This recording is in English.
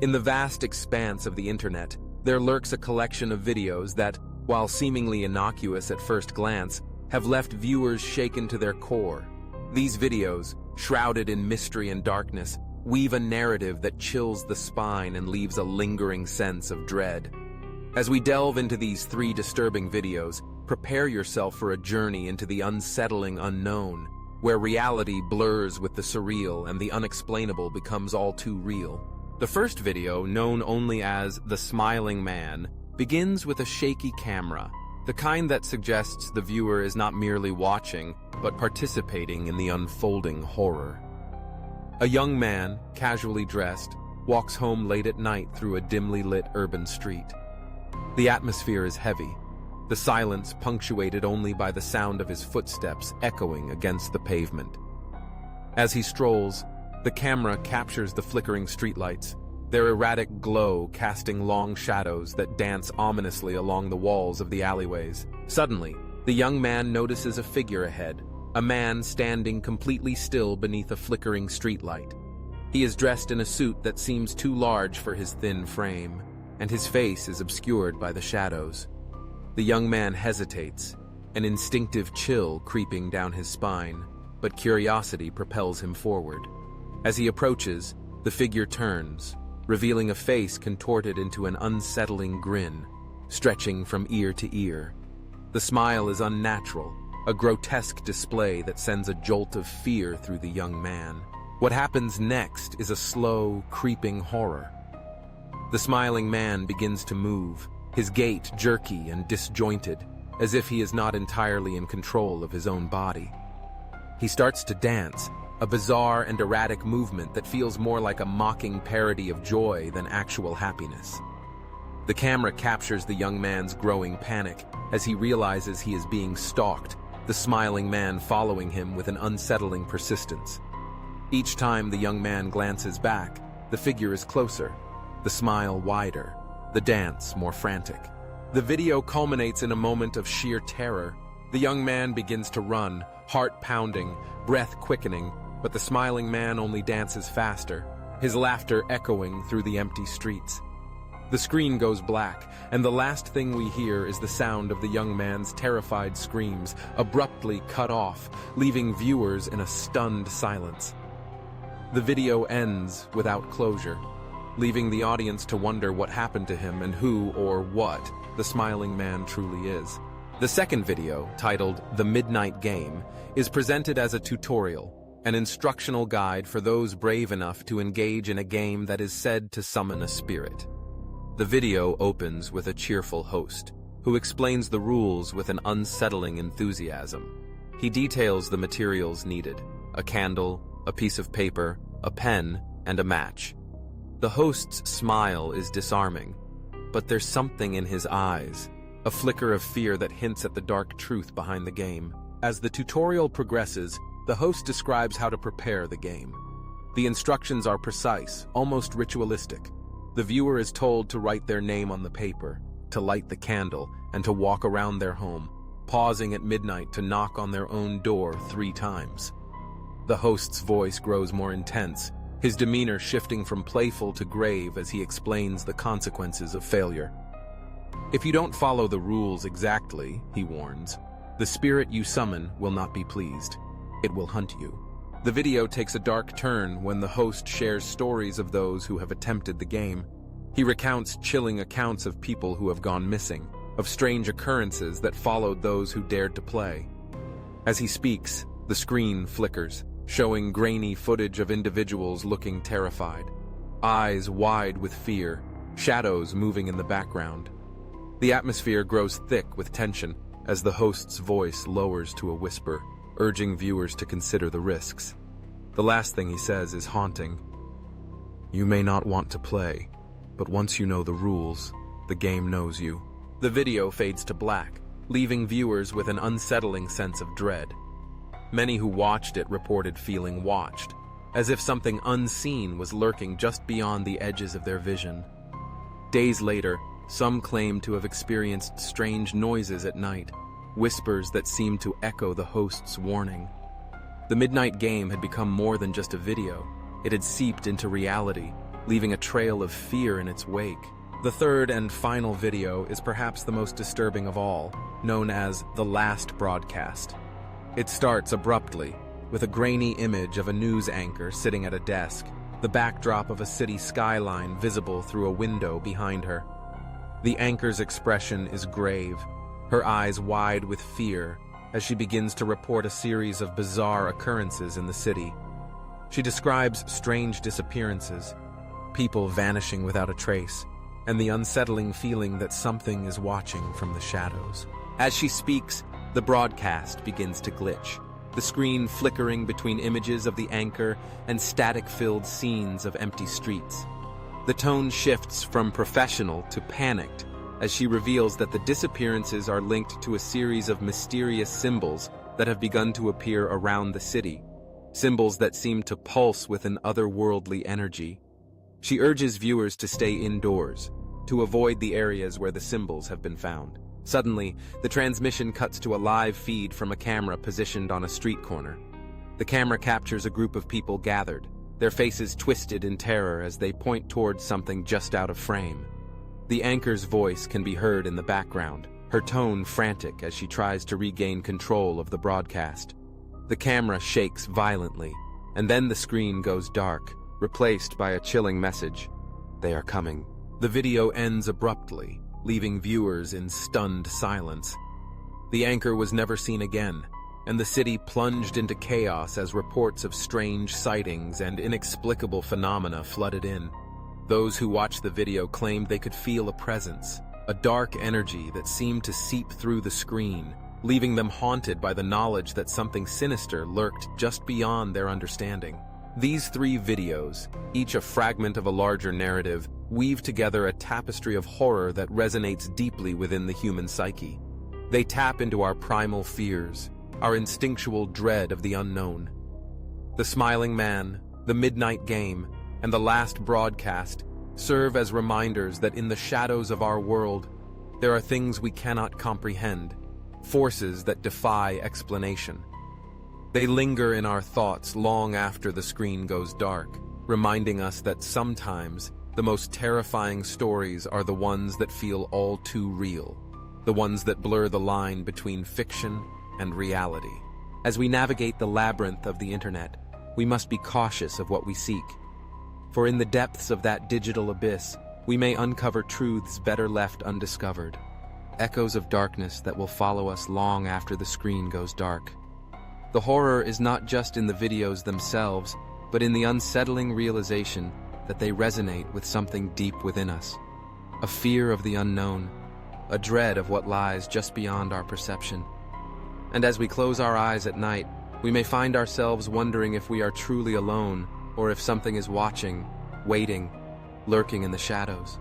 In the vast expanse of the internet, there lurks a collection of videos that, while seemingly innocuous at first glance, have left viewers shaken to their core. These videos, shrouded in mystery and darkness, weave a narrative that chills the spine and leaves a lingering sense of dread. As we delve into these 3 disturbing videos, prepare yourself for a journey into the unsettling unknown, where reality blurs with the surreal and the unexplainable becomes all too real. The first video, known only as The Smiling Man, begins with a shaky camera, the kind that suggests the viewer is not merely watching, but participating in the unfolding horror. A young man, casually dressed, walks home late at night through a dimly lit urban street. The atmosphere is heavy, the silence punctuated only by the sound of his footsteps echoing against the pavement. As he strolls, the camera captures the flickering streetlights, their erratic glow casting long shadows that dance ominously along the walls of the alleyways. Suddenly, the young man notices a figure ahead, a man standing completely still beneath a flickering streetlight. He is dressed in a suit that seems too large for his thin frame, and his face is obscured by the shadows. The young man hesitates, an instinctive chill creeping down his spine, but curiosity propels him forward. As he approaches, the figure turns, revealing a face contorted into an unsettling grin, stretching from ear to ear. The smile is unnatural, a grotesque display that sends a jolt of fear through the young man. What happens next is a slow, creeping horror. The smiling man begins to move, his gait jerky and disjointed, as if he is not entirely in control of his own body. He starts to dance, a bizarre and erratic movement that feels more like a mocking parody of joy than actual happiness. The camera captures the young man's growing panic as he realizes he is being stalked, the smiling man following him with an unsettling persistence. Each time the young man glances back, the figure is closer, the smile wider, the dance more frantic. The video culminates in a moment of sheer terror. The young man begins to run, heart pounding, breath quickening, but the smiling man only dances faster, his laughter echoing through the empty streets. The screen goes black, and the last thing we hear is the sound of the young man's terrified screams, abruptly cut off, leaving viewers in a stunned silence. The video ends without closure, leaving the audience to wonder what happened to him and who or what the smiling man truly is. The second video, titled The Midnight Game, is presented as a tutorial, an instructional guide for those brave enough to engage in a game that is said to summon a spirit. The video opens with a cheerful host, who explains the rules with an unsettling enthusiasm. He details the materials needed: a candle, a piece of paper, a pen, and a match. The host's smile is disarming, but there's something in his eyes, a flicker of fear that hints at the dark truth behind the game. As the tutorial progresses, the host describes how to prepare the game. The instructions are precise, almost ritualistic. The viewer is told to write their name on the paper, to light the candle, and to walk around their home, pausing at midnight to knock on their own door 3 times. The host's voice grows more intense, his demeanor shifting from playful to grave as he explains the consequences of failure. If you don't follow the rules exactly, he warns, the spirit you summon will not be pleased. It will hunt you. The video takes a dark turn when the host shares stories of those who have attempted the game. He recounts chilling accounts of people who have gone missing, of strange occurrences that followed those who dared to play. As he speaks, the screen flickers, showing grainy footage of individuals looking terrified, eyes wide with fear, shadows moving in the background. The atmosphere grows thick with tension as the host's voice lowers to a whisper, urging viewers to consider the risks. The last thing he says is haunting. You may not want to play, but once you know the rules, the game knows you. The video fades to black, leaving viewers with an unsettling sense of dread. Many who watched it reported feeling watched, as if something unseen was lurking just beyond the edges of their vision. Days later, some claimed to have experienced strange noises at night, whispers that seemed to echo the host's warning. The Midnight Game had become more than just a video. It had seeped into reality, leaving a trail of fear in its wake. The third and final video is perhaps the most disturbing of all, known as the last broadcast. It starts abruptly, with a grainy image of a news anchor sitting at a desk, the backdrop of a city skyline visible through a window behind her. The anchor's expression is grave, her eyes wide with fear, as she begins to report a series of bizarre occurrences in the city. She describes strange disappearances, people vanishing without a trace, and the unsettling feeling that something is watching from the shadows. As she speaks, the broadcast begins to glitch, the screen flickering between images of the anchor and static-filled scenes of empty streets. The tone shifts from professional to panicked as she reveals that the disappearances are linked to a series of mysterious symbols that have begun to appear around the city, symbols that seem to pulse with an otherworldly energy. She urges viewers to stay indoors, to avoid the areas where the symbols have been found. Suddenly, the transmission cuts to a live feed from a camera positioned on a street corner. The camera captures a group of people gathered, their faces twisted in terror as they point towards something just out of frame. The anchor's voice can be heard in the background, her tone frantic as she tries to regain control of the broadcast. The camera shakes violently, and then the screen goes dark, replaced by a chilling message. They are coming. The video ends abruptly, leaving viewers in stunned silence. The anchor was never seen again, and the city plunged into chaos as reports of strange sightings and inexplicable phenomena flooded in. Those who watched the video claimed they could feel a presence, a dark energy that seemed to seep through the screen, leaving them haunted by the knowledge that something sinister lurked just beyond their understanding. These three videos, each a fragment of a larger narrative, weave together a tapestry of horror that resonates deeply within the human psyche. They tap into our primal fears, our instinctual dread of the unknown. The Smiling Man, The Midnight Game, and the last broadcast serve as reminders that in the shadows of our world, there are things we cannot comprehend, forces that defy explanation. They linger in our thoughts long after the screen goes dark, reminding us that sometimes the most terrifying stories are the ones that feel all too real, the ones that blur the line between fiction and reality. As we navigate the labyrinth of the internet, we must be cautious of what we seek. For in the depths of that digital abyss, we may uncover truths better left undiscovered, echoes of darkness that will follow us long after the screen goes dark. The horror is not just in the videos themselves, but in the unsettling realization that they resonate with something deep within us. A fear of the unknown, a dread of what lies just beyond our perception. And as we close our eyes at night, we may find ourselves wondering if we are truly alone, or if something is watching, waiting, lurking in the shadows.